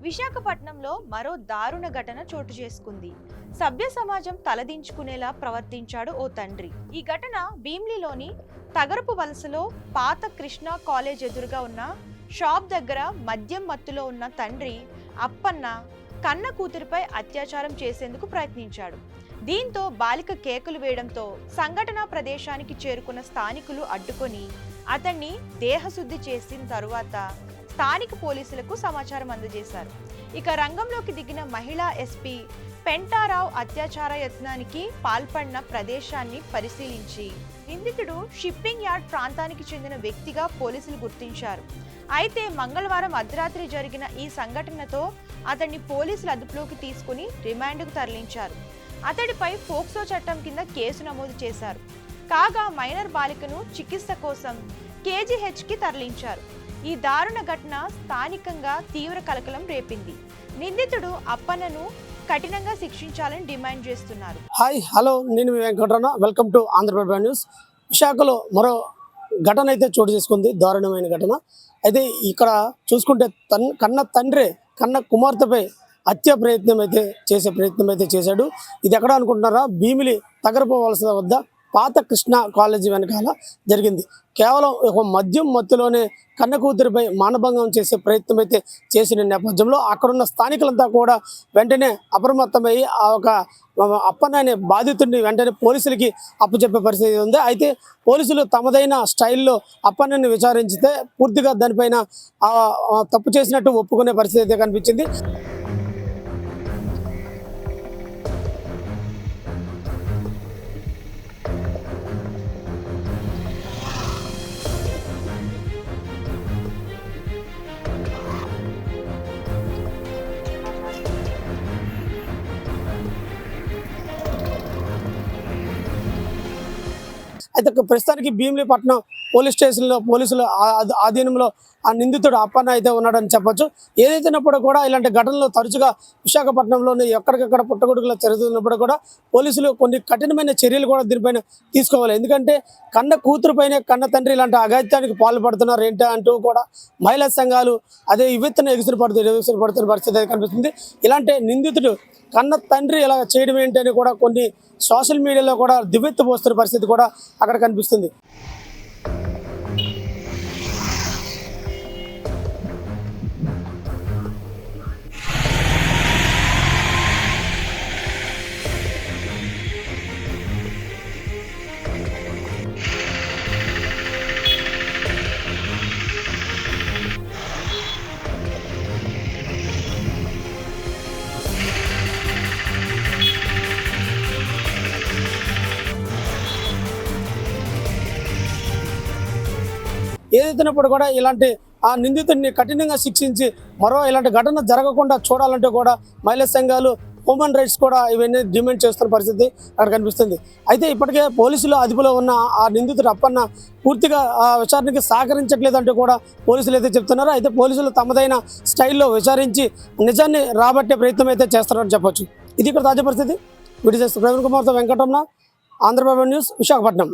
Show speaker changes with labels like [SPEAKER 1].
[SPEAKER 1] విశాఖపట్నంలో మరో దారుణ ఘటన చోటు చేసుకుంది. సభ్య సమాజం తలదించుకునేలా ప్రవర్తించాడు ఓ తండ్రి. ఈ ఘటన భీమ్లీలోని తగరపు వలసలో పాత కృష్ణా కాలేజ్ ఎదురుగా ఉన్న షాప్ దగ్గర మద్యం మత్తులో ఉన్న తండ్రి అప్పన్న కన్న కూతురిపై అత్యాచారం చేసేందుకు ప్రయత్నించాడు. దీంతో బాలిక కేకలు వేయడంతో సంఘటనా ప్రదేశానికి చేరుకున్న స్థానికులు అడ్డుకొని అతన్ని దేహశుద్ధి చేసిన తరువాత స్థానిక పోలీసులకు సమాచారం అందజేశారు. ఇక రంగంలోకి దిగిన మహిళా ఎస్పీ పెంటారావు అత్యాచార యత్నానికి పాల్పడిన ప్రదేశాన్ని పరిశీలించి నిందితుడు షిప్పింగ్ యార్డ్ ప్రాంతానికి చెందిన వ్యక్తిగా పోలీసులు గుర్తించారు. అయితే మంగళవారం అర్ధరాత్రి జరిగిన ఈ సంఘటనతో అతన్ని పోలీసులు అదుపులోకి తీసుకుని రిమాండ్కు తరలించారు. అతడిపై పోక్సో చట్టం కింద కేసు నమోదు చేశారు. కాగా మైనర్ బాలికను చికిత్స కోసం కేజీహెచ్కి తరలించారు. ఈ దారుణ ఘటన స్థానికంగా తీవ్ర కలకలం రేపింది. నిందితుడు అప్పన్నను కఠినంగా శిక్షించాలని డిమాండ్ చేస్తున్నారు.
[SPEAKER 2] హాయ్ హలో, నేను Venkataramana. Welcome to Andhra Prabha news. విశాఖలో మరో ఘటన అయితే చోటు చేసుకుంది, దారుణమైన ఘటన. అయితే ఇక్కడ చూసుకుంటే కన్న తండ్రి కన్న కుమార్తెపై హత్య ప్రయత్నం అయితే చేశాడు. ఇది ఎక్కడ అనుకుంటున్నారా? భీమిలి తగరపు వలస వద్ద పాత కృష్ణా కాలేజీ వెనకాల జరిగింది. కేవలం ఒక మద్యం మత్తులోనే కన్న కూతురిపై మానభంగం చేసే ప్రయత్నం అయితే చేసిన నేపథ్యంలో అక్కడున్న స్థానికులంతా కూడా వెంటనే అప్రమత్తమై ఆ ఒక అప్పన్న అనే బాధితుడిని వెంటనే పోలీసులకి అప్పచెప్పే పరిస్థితి ఉంది. అయితే పోలీసులు తమదైన స్టైల్లో అప్పన్నని విచారించితే పూర్తిగా దానిపైన తప్పు చేసినట్టు ఒప్పుకునే పరిస్థితి అయితే కనిపించింది. అయితే ప్రస్తుతానికి భీమిలీపట్నం పోలీస్ స్టేషన్లో పోలీసుల ఆధీనంలో ఆ నిందితుడు అప్పన్న అయితే ఉన్నాడని చెప్పొచ్చు. ఏదైతేనప్పుడు కూడా ఇలాంటి ఘటనలు తరచుగా విశాఖపట్నంలోని ఎక్కడికక్కడ పుట్టగొడుగులో జరుగుతున్నప్పుడు కూడా పోలీసులు కొన్ని కఠినమైన చర్యలు కూడా దీనిపైన తీసుకోవాలి. ఎందుకంటే కన్న కూతురుపైనే కన్న తండ్రి ఇలాంటి అఘాయిత్యానికి పాల్పడుతున్నారు ఏంటి అంటూ కూడా మహిళా సంఘాలు అదే ఎగిసిరి పడుతున్న పరిస్థితి అయితే కనిపిస్తుంది. ఇలాంటి నిందితుడు కన్న తండ్రి ఇలా చేయడం ఏంటి అని కూడా కొన్ని సోషల్ మీడియాలో కూడా దివ్వెత్తిపోస్తున్న పరిస్థితి కూడా అక్కడ కనిపిస్తుంది. ఏదైతేనప్పుడు కూడా ఇలాంటి ఆ నిందితుడిని కఠినంగా శిక్షించి మరో ఇలాంటి ఘటన జరగకుండా చూడాలంటే కూడా మహిళా సంఘాలు, హ్యూమన్ రైట్స్ కూడా ఇవన్నీ డిమాండ్ చేస్తున్న పరిస్థితి అక్కడ కనిపిస్తుంది. అయితే ఇప్పటికే పోలీసులు అదుపులో ఉన్న ఆ నిందితుడు అప్పన్న పూర్తిగా ఆ విచారణకి సహకరించట్లేదంటూ కూడా పోలీసులు అయితే చెప్తున్నారు. అయితే పోలీసులు తమదైన స్టైల్లో విచారించి నిజాన్ని రాబట్టే ప్రయత్నం అయితే చేస్తారని చెప్పొచ్చు. ఇది ఇక్కడ తాజా పరిస్థితి. వీడియో చేస్తూ ప్రవీణ్ కుమార్తో వెంకటరమణ, ఆంధ్రప్రభ న్యూస్, విశాఖపట్నం.